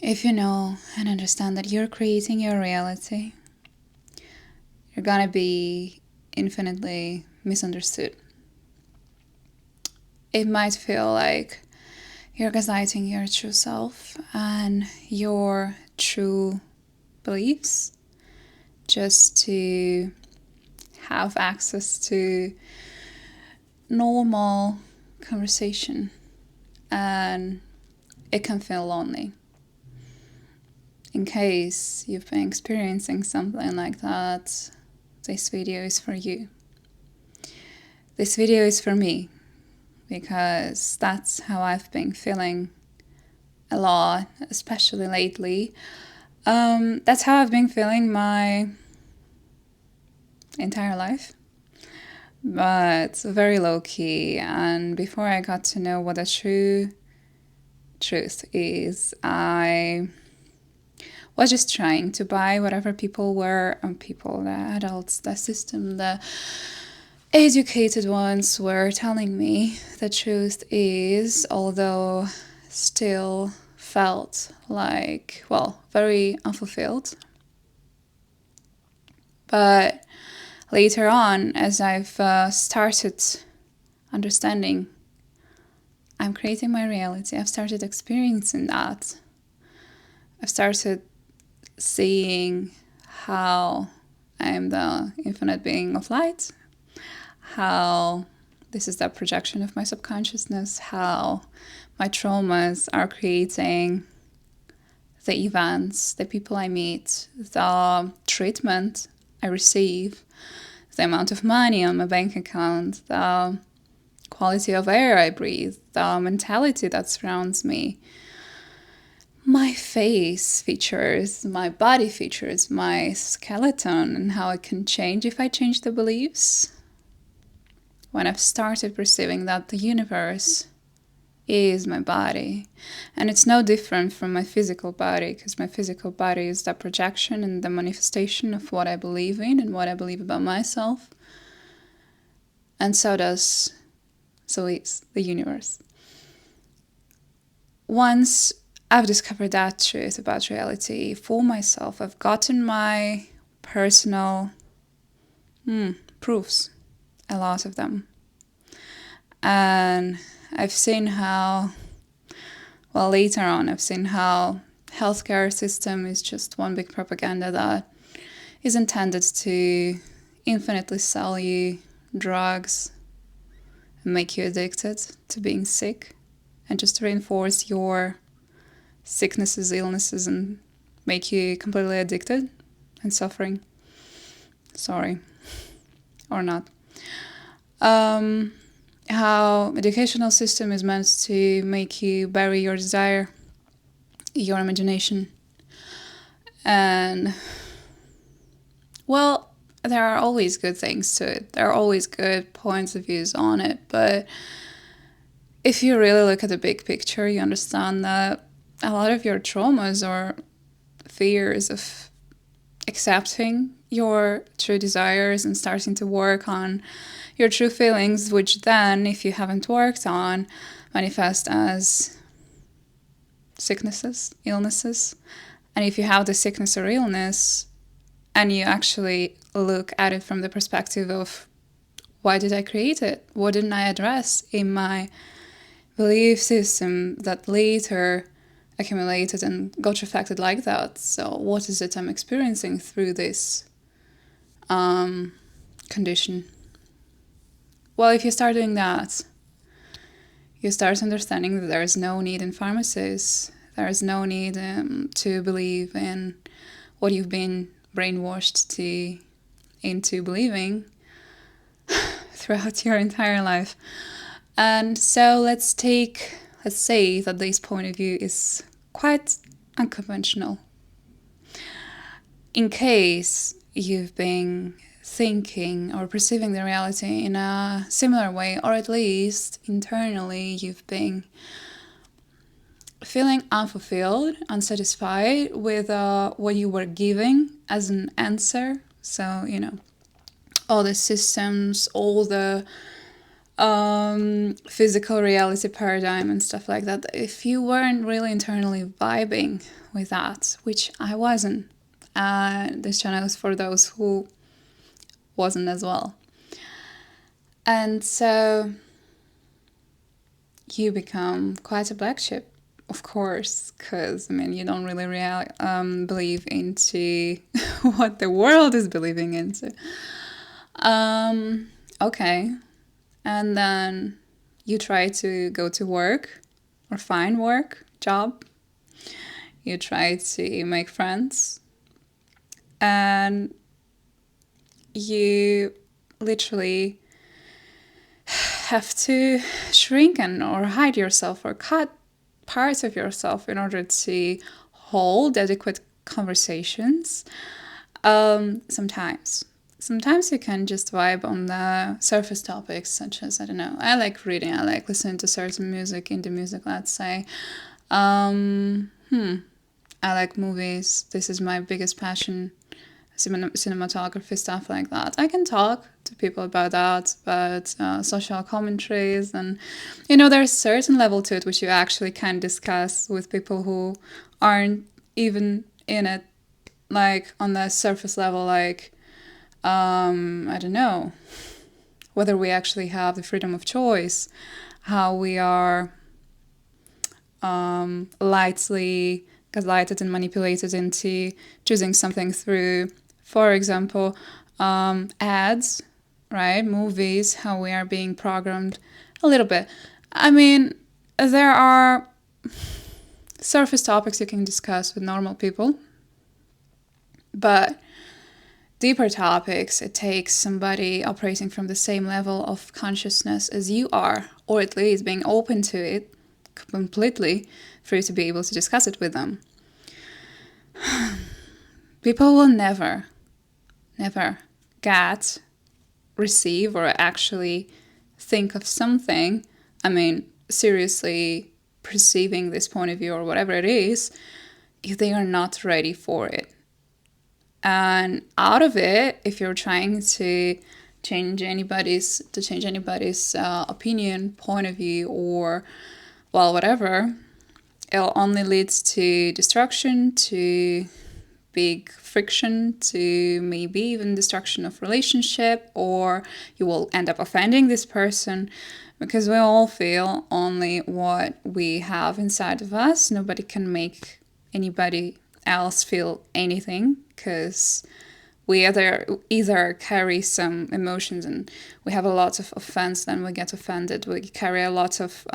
If you know and understand that you're creating your reality, you're gonna be infinitely misunderstood. It might feel like you're gaslighting your true self and your true beliefs just to have access to normal conversation, and it can feel lonely. In case you've been experiencing something like that, this video is for you. This video is for me because that's how I've been feeling a lot, especially lately. That's how I've been feeling my entire life, but very low key. And before I got to know what the true truth is, I was just trying to buy whatever people, the adults, the system, the educated ones were telling me. The truth is, although still felt like, very unfulfilled. But later on, as I've started understanding, I'm creating my reality, I've started experiencing that. I've started seeing how I am the infinite being of light, how this is the projection of my subconsciousness, how my traumas are creating the events, the people I meet, the treatment I receive, the amount of money on my bank account, the quality of air I breathe, the mentality that surrounds me, my face features, my body features, my skeleton, and how it can change if I change the beliefs. When I've started perceiving that the universe is my body, and it's no different from my physical body, because my physical body is the projection and the manifestation of what I believe in and what I believe about myself, and so is the universe. Once I've discovered that truth about reality for myself, I've gotten my personal proofs, a lot of them. And I've seen how, later on, I've seen how healthcare system is just one big propaganda that is intended to infinitely sell you drugs and make you addicted to being sick, and just to reinforce your sicknesses, illnesses, and make you completely addicted and suffering. Sorry. Or not. How educational system is meant to make you bury your desire, your imagination. And, there are always good things to it. There are always good points of views on it. But if you really look at the big picture, you understand that a lot of your traumas or fears of accepting your true desires and starting to work on your true feelings, which then, if you haven't worked on, manifest as sicknesses, illnesses. And if you have the sickness or illness and you actually look at it from the perspective of, why did I create it? What didn't I address in my belief system that later accumulated and got reflected like that? So what is it I'm experiencing through this condition? Well, if you start doing that, you start understanding that there is no need in pharmacies. There is no need to believe in what you've been brainwashed into believing throughout your entire life. And so let's say that this point of view is quite unconventional. In case you've been thinking or perceiving the reality in a similar way, or at least internally you've been feeling unfulfilled, unsatisfied with what you were giving as an answer. So, all the systems, all the physical reality paradigm and stuff like that, if you weren't really internally vibing with that, which I wasn't, this channel is for those who wasn't as well. And so you become quite a black sheep, of course, because, I mean, you don't really believe into what the world is believing into. Okay. And then you try to go to work or find work, job. You try to make friends. And you literally have to shrink or hide yourself or cut parts of yourself in order to hold adequate conversations. Sometimes you can just vibe on the surface topics, such as, I don't know, I like reading, I like listening to certain music, indie music, let's say. I like movies. This is my biggest passion. Cinematography, stuff like that. I can talk to people about that, about social commentaries, and there's a certain level to it which you actually can discuss with people who aren't even in it, like on the surface level, like I don't know, whether we actually have the freedom of choice, how we are lightly gaslighted and manipulated into choosing something through, for example, ads, right? Movies, how we are being programmed a little bit. I mean, there are surface topics you can discuss with normal people, but deeper topics, it takes somebody operating from the same level of consciousness as you are, or at least being open to it completely for you to be able to discuss it with them. People will never receive or actually think of something, I mean, seriously perceiving this point of view or whatever it is, if they are not ready for it. And out of it, if you're trying to change anybody's opinion, point of view, or, well, whatever, it only leads to destruction, to big friction, to maybe even destruction of relationship, or you will end up offending this person, because we all feel only what we have inside of us. Nobody can make anybody else feel anything, because we either carry some emotions and we have a lot of offense, then we get offended. We carry a lot of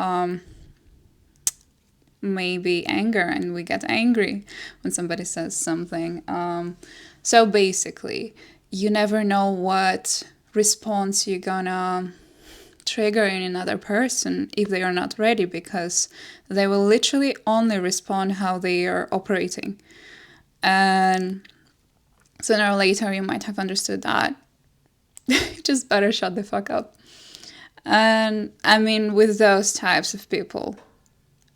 maybe anger, and we get angry when somebody says something. So basically, you never know what response you're gonna trigger in another person if they are not ready, because they will literally only respond how they are operating. And sooner or later, you might have understood that. Just better shut the fuck up. And I mean, with those types of people.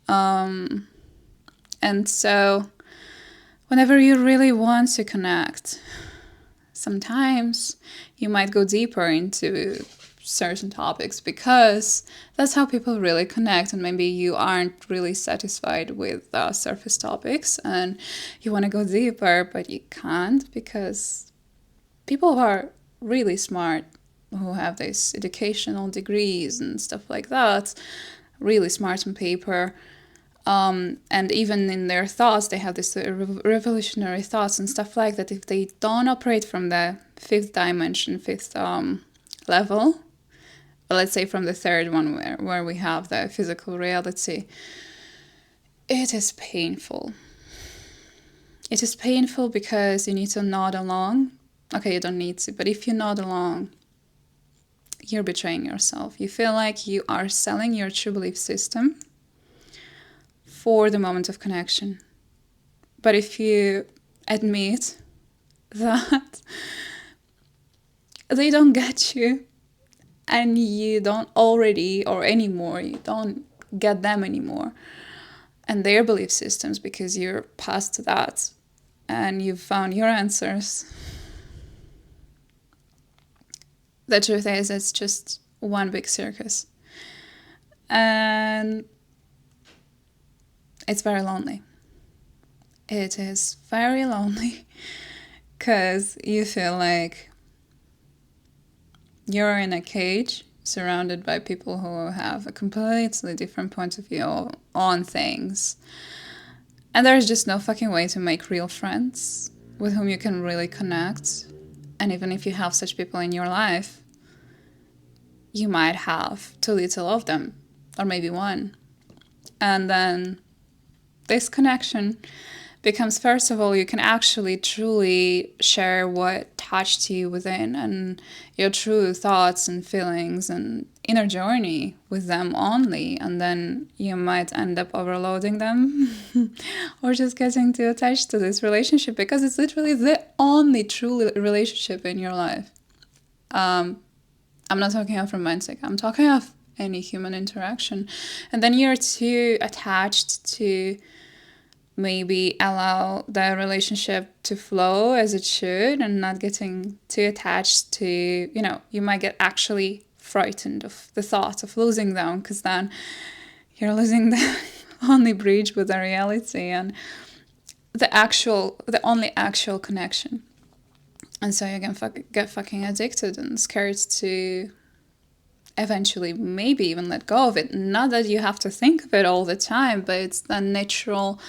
And so, whenever you really want to connect, sometimes you might go deeper into certain topics, because that's how people really connect. And maybe you aren't really satisfied with surface topics and you want to go deeper, but you can't, because people who are really smart, who have these educational degrees and stuff like that, really smart on paper, and even in their thoughts, they have this revolutionary thoughts and stuff like that. If they don't operate from the fifth dimension, fifth level, but let's say from the third one where we have the physical reality, it is painful. It is painful because you need to nod along. Okay, you don't need to, but if you nod along, you're betraying yourself. You feel like you are selling your true belief system for the moment of connection. But if you admit that they don't get you, and you don't already or anymore, you don't get them anymore, and their belief systems, because you're past that and you've found your answers, the truth is, it's just one big circus. And it's very lonely. It is very lonely because you feel like you're in a cage surrounded by people who have a completely different point of view on things. And there's just no fucking way to make real friends with whom you can really connect. And even if you have such people in your life, you might have too little of them, or maybe one. And then this connection becomes, first of all, you can actually truly share what touched you within and your true thoughts and feelings and inner journey with them only. And then you might end up overloading them or just getting too attached to this relationship because it's literally the only true relationship in your life. I'm not talking of romantic, I'm talking of any human interaction. And then you're too attached to maybe allow the relationship to flow as it should and not getting too attached to, you might get actually frightened of the thought of losing them because then you're losing the only bridge with the reality and the only actual connection. And so you can get fucking addicted and scared to eventually maybe even let go of it. Not that you have to think of it all the time, but it's the natural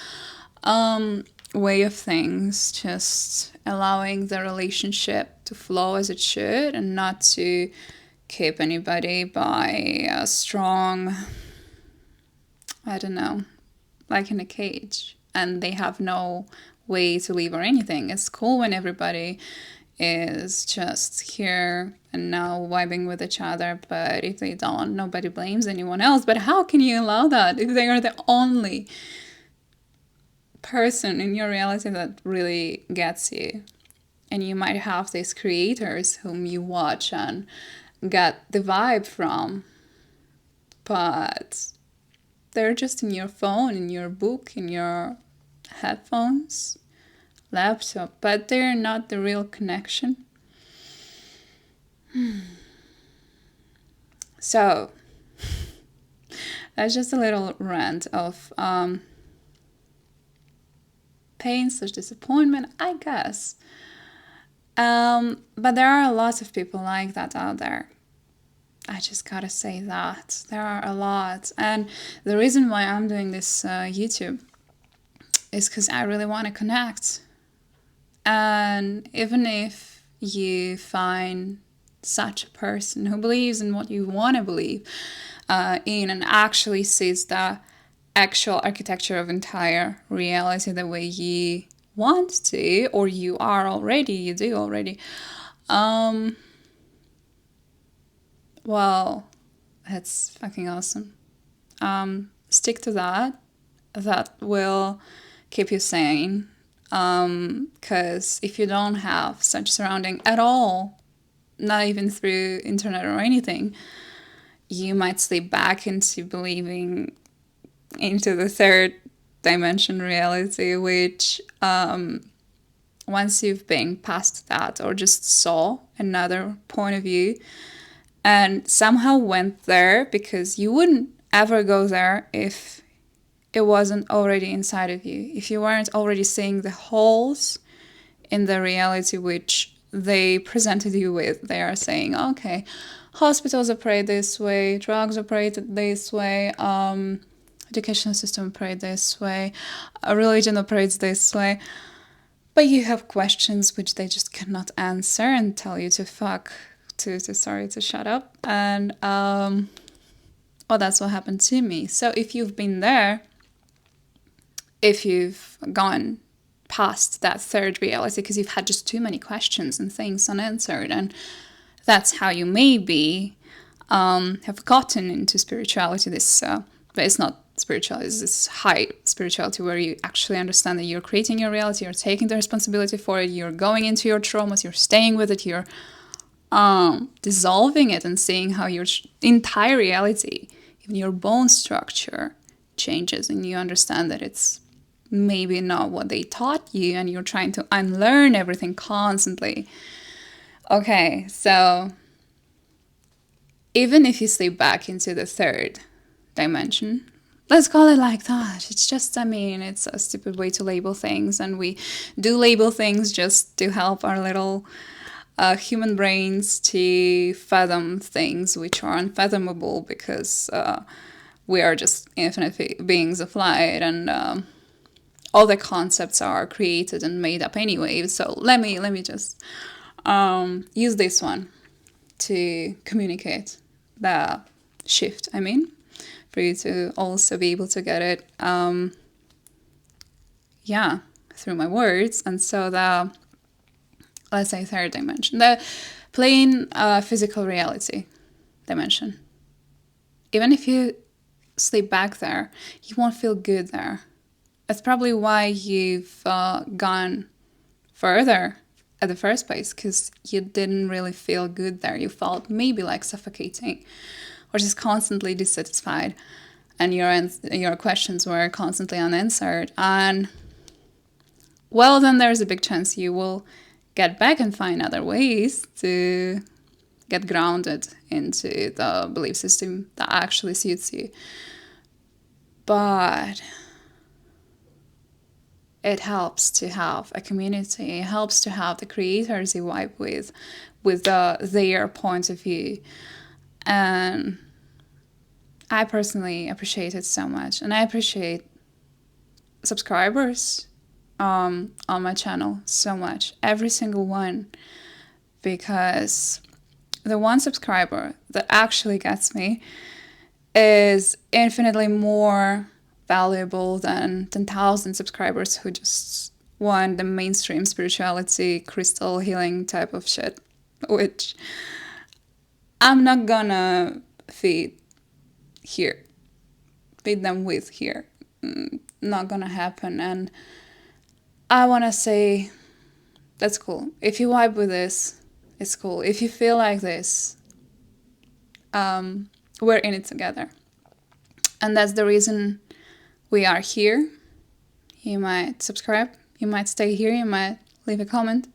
way of things, just allowing the relationship to flow as it should and not to keep anybody by a strong, I don't know, like in a cage, and they have no way to leave or anything. It's cool when everybody is just here and now vibing with each other, but if they don't, nobody blames anyone else. But how can you allow that if they are the only person in your reality that really gets you? And you might have these creators whom you watch and get the vibe from, but they're just in your phone, in your book, in your headphones, laptop, but they're not the real connection. So that's just a little rant of pain/disappointment, I guess. But there are lots of people like that out there. I just gotta say that. There are a lot. And the reason why I'm doing this YouTube is because I really want to connect. And even if you find such a person who believes in what you want to believe in and actually sees the actual architecture of entire reality the way you want to, or you do already, well, that's fucking awesome. Stick to that. That will keep you sane. Because if you don't have such surrounding at all, not even through internet or anything, you might slip back into believing into the third dimension reality, which once you've been past that or just saw another point of view and somehow went there, because you wouldn't ever go there if it wasn't already inside of you, if you weren't already seeing the holes in the reality which they presented you with. They are saying, okay, hospitals operate this way, drugs operate this way, education system operates this way, a religion operates this way, but you have questions which they just cannot answer and tell you to shut up. And that's what happened to me. So if you've been there, if you've gone past that third reality because you've had just too many questions and things unanswered, and that's how you maybe have gotten into spirituality, but it's not spirituality, it's this high spirituality where you actually understand that you're creating your reality, you're taking the responsibility for it, you're going into your traumas, you're staying with it, you're dissolving it and seeing how your entire reality, even your bone structure, changes, and you understand that it's maybe not what they taught you and you're trying to unlearn everything constantly. Okay, so even if you slip back into the third dimension, let's call it like that. It's just, I mean, it's a stupid way to label things, and we do label things just to help our little human brains to fathom things which are unfathomable, because we are just infinite beings of light, and all the concepts are created and made up anyway. So let me just use this one to communicate the shift. I mean, for you to also be able to get it, through my words. And so the, let's say, third dimension, the plain physical reality dimension. Even if you sleep back there, you won't feel good there. That's probably why you've gone further at the first place, because you didn't really feel good there. You felt maybe like suffocating, or just constantly dissatisfied, and your questions were constantly unanswered. And well, then there's a big chance you will get back and find other ways to get grounded into the belief system that actually suits you. But it helps to have a community. It helps to have the creators you vibe with their point of view. And I personally appreciate it so much. And I appreciate subscribers on my channel so much. Every single one. Because the one subscriber that actually gets me is infinitely more valuable than 10,000 subscribers who just want the mainstream spirituality, crystal healing type of shit, which I'm not gonna feed them with here. Not gonna happen. And I wanna say, that's cool. If you vibe with this, it's cool. If you feel like this, we're in it together. And that's the reason we are here. You might subscribe, you might stay here, you might leave a comment.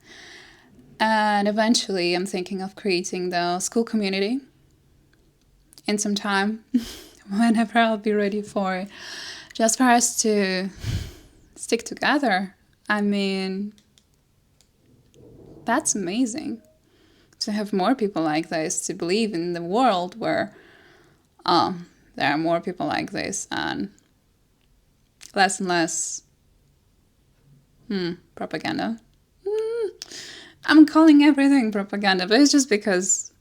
And eventually I'm thinking of creating the school community in some time, whenever I'll be ready for it, just for us to stick together. I mean, that's amazing. To have more people like this, to believe in the world where there are more people like this, and less propaganda. I'm calling everything propaganda, but it's just because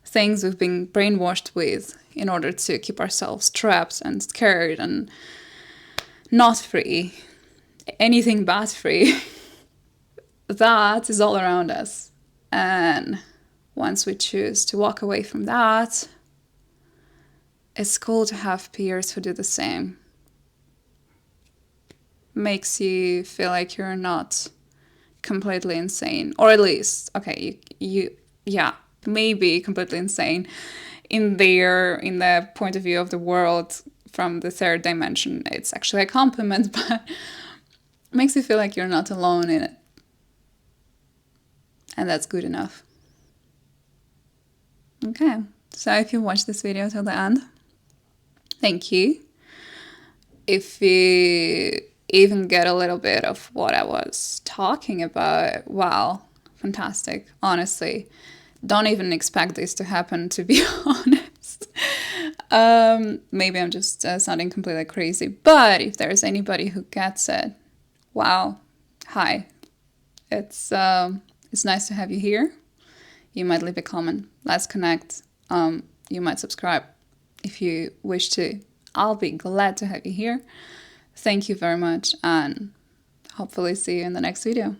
things we've been brainwashed with in order to keep ourselves trapped and scared and not free, anything but free. That is all around us. And once we choose to walk away from that, it's cool to have peers who do the same. Makes you feel like you're not completely insane, or at least, okay, you maybe completely insane in the point of view of the world from the third dimension. It's actually a compliment, but makes you feel like you're not alone in it. And that's good enough. Okay, so if you watched this video till the end, thank you. If you even get a little bit of what I was talking about, wow, fantastic. Honestly, don't even expect this to happen, to be honest. Maybe I'm just sounding completely crazy, but if there's anybody who gets it, wow, hi. It's nice to have you here. You might leave a comment. Let's connect. You might subscribe if you wish to. I'll be glad to have you here. Thank you very much, and hopefully see you in the next video.